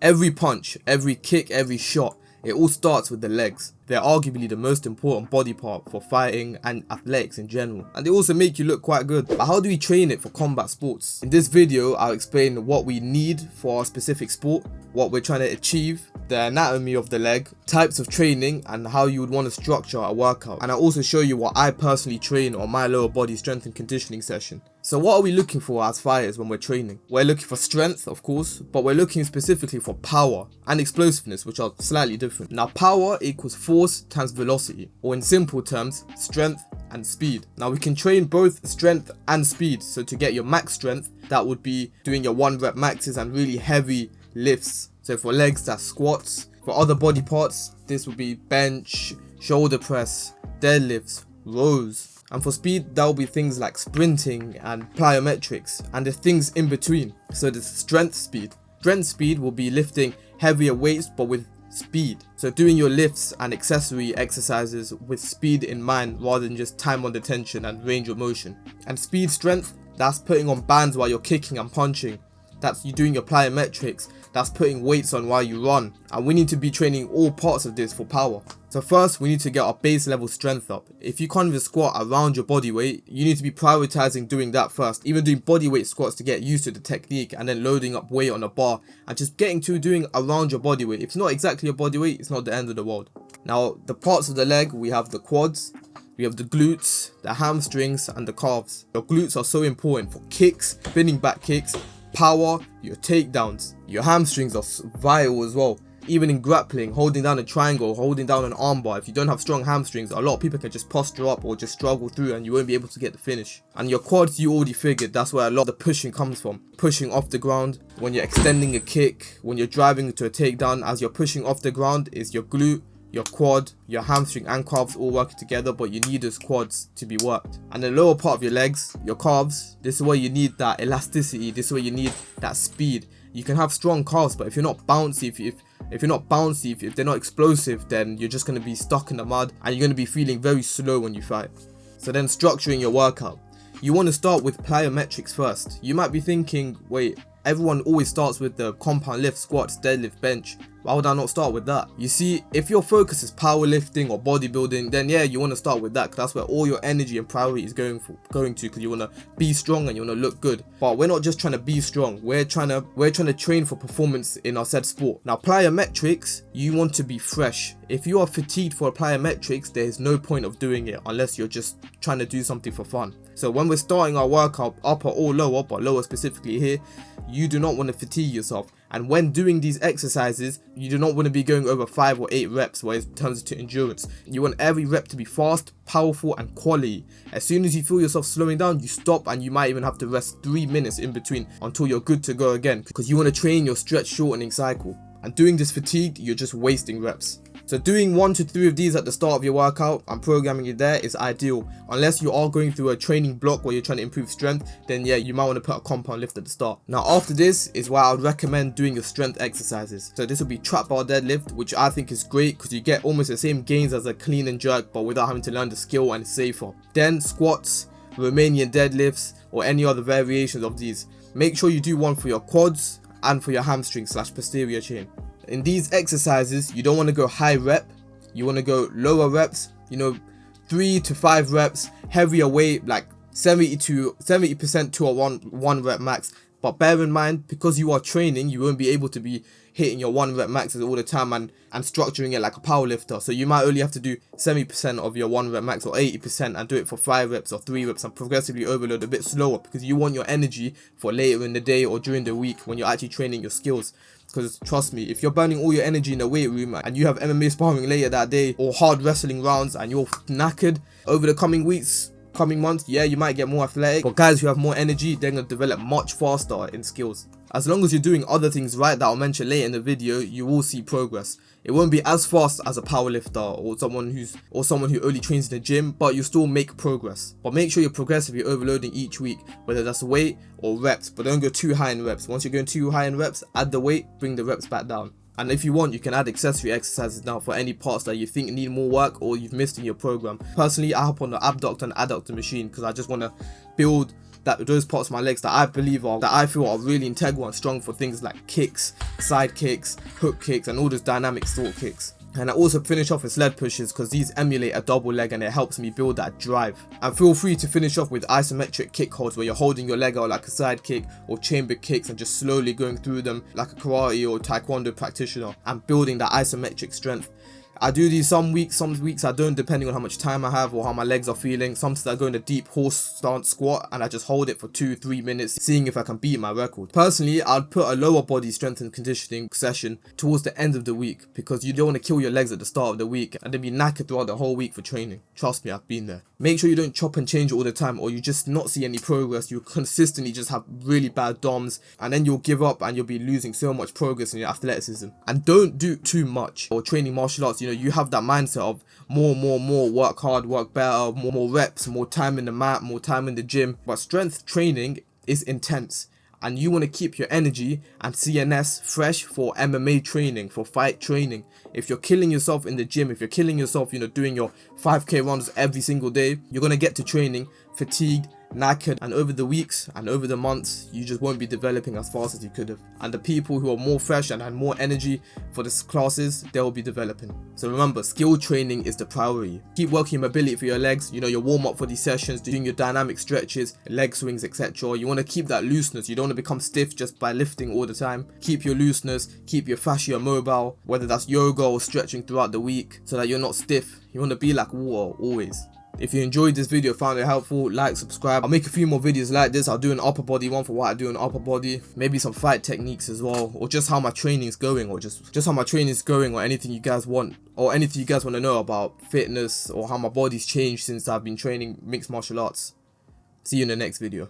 Every punch, every kick, every shot, it all starts with the legs. They're arguably the most important body part for fighting and athletics in general, and they also make you look quite good. But how do we train it for combat sports? In this video, I'll explain what we need for our specific sport, what we're trying to achieve, the anatomy of the leg, types of training, and how you would want to structure a workout. And I'll also show you what I personally train on my lower body strength and conditioning session. So what are we looking for as fighters when we're training? We're looking for strength, of course, but we're looking specifically for power and explosiveness, which are slightly different. Now, power equals force times velocity, or in simple terms, strength and speed. Now, we can train both strength and speed. So to get your max strength, that would be doing your 1 rep maxes and really heavy lifts. So for legs, that's squats. For other body parts, this would be bench, shoulder press, deadlifts, rows. And for speed, that will be things like sprinting and plyometrics and the things in between. So the strength speed. Strength speed will be lifting heavier weights but with speed. So doing your lifts and accessory exercises with speed in mind rather than just time under tension and range of motion. And speed strength, that's putting on bands while you're kicking and punching. That's you doing your plyometrics, that's putting weights on while you run. And we need to be training all parts of this for power. So first, we need to get our base level strength up. If you can't even squat around your body weight, you need to be prioritizing doing that first. Even doing body weight squats to get used to the technique, and then loading up weight on a bar and just getting to doing around your body weight. If it's not exactly your body weight, it's not the end of the world. Now, the parts of the leg, we have the quads, we have the glutes, the hamstrings, and the calves. Your glutes are so important for kicks, spinning back kicks, power, your takedowns. Your hamstrings are vital as well. Even in grappling, holding down a triangle, holding down an armbar, if you don't have strong hamstrings, a lot of people can just posture up or just struggle through and you won't be able to get the finish. And your quads, you already figured, that's where a lot of the pushing comes from. Pushing off the ground, when you're extending a kick, when you're driving to a takedown, as you're pushing off the ground is your glute, your quad, your hamstring and calves all working together, but you need those quads to be worked. And the lower part of your legs, your calves, this is where you need that elasticity, this is where you need that speed. You can have strong calves, but if you're not bouncy, if they're not explosive, then you're just going to be stuck in the mud and you're going to be feeling very slow when you fight. So then structuring your workout. You want to start with plyometrics first. You might be thinking, wait, everyone always starts with the compound lift, squats, deadlift, bench. Why would I not start with that? You see, if your focus is powerlifting or bodybuilding, then yeah, you want to start with that because that's where all your energy and priority is going to because you want to be strong and you want to look good. But we're not just trying to be strong. We're trying to train for performance in our said sport. Now, plyometrics, you want to be fresh. If you are fatigued for plyometrics, there is no point of doing it unless you're just trying to do something for fun. So when we're starting our workout, upper or lower, but lower specifically here, you do not want to fatigue yourself. And when doing these exercises, you do not want to be going over 5 or 8 reps where it turns into endurance. You want every rep to be fast, powerful and quality. As soon as you feel yourself slowing down, you stop and you might even have to rest 3 minutes in between until you're good to go again, because you want to train your stretch shortening cycle. And doing this fatigued, you're just wasting reps. So doing 1 to 3 of these at the start of your workout and programming it there is ideal. Unless you are going through a training block where you're trying to improve strength, then yeah, you might want to put a compound lift at the start. Now after this is why I would recommend doing your strength exercises. So this will be trap bar deadlift, which I think is great because you get almost the same gains as a clean and jerk, but without having to learn the skill and it's safer. Then squats, Romanian deadlifts, or any other variations of these. Make sure you do one for your quads and for your hamstring / posterior chain. In these exercises, you don't want to go high rep, you want to go lower reps, 3 to 5 reps, heavier weight like 70% to a one rep max. But bear in mind, because you are training, you won't be able to be hitting your 1 rep maxes all the time and structuring it like a power lifter. So you might only have to do 70% of your 1 rep max or 80% and do it for 5 reps or 3 reps and progressively overload a bit slower because you want your energy for later in the day or during the week when you're actually training your skills. Because trust me, if you're burning all your energy in the weight room and you have MMA sparring later that day or hard wrestling rounds and you're knackered over the coming weeks, coming months, yeah, you might get more athletic, but guys who have more energy, they're going to develop much faster in skills. As long as you're doing other things right that I'll mention later in the video, you will see progress. It won't be as fast as a powerlifter or someone who only trains in the gym, but you still make progress. But make sure you're progressively overloading each week, whether that's weight or reps, but don't go too high in reps. Once you're going too high in reps, add the weight, bring the reps back down. And if you want, you can add accessory exercises now for any parts that you think need more work or you've missed in your program. Personally, I hop on the abductor and adductor machine because I just want to build that those parts of my legs that I believe are, that I feel are really integral and strong for things like kicks, side kicks, hook kicks, and all those dynamic sort kicks. And I also finish off with sled pushes because these emulate a double leg and it helps me build that drive. And feel free to finish off with isometric kick holds where you're holding your leg out like a side kick, or chamber kicks and just slowly going through them like a karate or taekwondo practitioner and building that isometric strength. I do these some weeks I don't, depending on how much time I have or how my legs are feeling. Sometimes I go in a deep horse stance squat and I just hold it for 2-3 minutes, seeing if I can beat my record. Personally, I'd put a lower body strength and conditioning session towards the end of the week, because you don't want to kill your legs at the start of the week and then be knackered throughout the whole week for training. Trust me, I've been there. Make sure you don't chop and change all the time, or you just not see any progress. You consistently just have really bad DOMs, and then you'll give up and you'll be losing so much progress in your athleticism. And don't do too much. Or training martial arts, you have that mindset of more, work hard, work better, more reps, more time in the mat, more time in the gym. But strength training is intense, and you want to keep your energy and CNS fresh for MMA training, for fight training. If you're killing yourself in the gym, if you're killing yourself, doing your 5k runs every single day, you're going to get to training fatigued, knackered, and over the weeks and over the months you just won't be developing as fast as you could have. And the people who are more fresh and had more energy for the classes, they'll be developing. So remember, skill training is the priority. Keep working your mobility for your legs, your warm up for these sessions, doing your dynamic stretches, leg swings, etc. You want to keep that looseness. You don't want to become stiff just by lifting all the time. Keep your looseness, keep your fascia mobile, whether that's yoga or stretching throughout the week, so that you're not stiff. You want to be like water always. If you enjoyed this video, found it helpful, like, subscribe. I'll make a few more videos like this. I'll do an upper body one for what I do in upper body, maybe some fight techniques as well, or just how my training's going, or just how my training's going, or anything you guys want, to know about fitness, or how my body's changed since I've been training mixed martial arts. See you in the next video.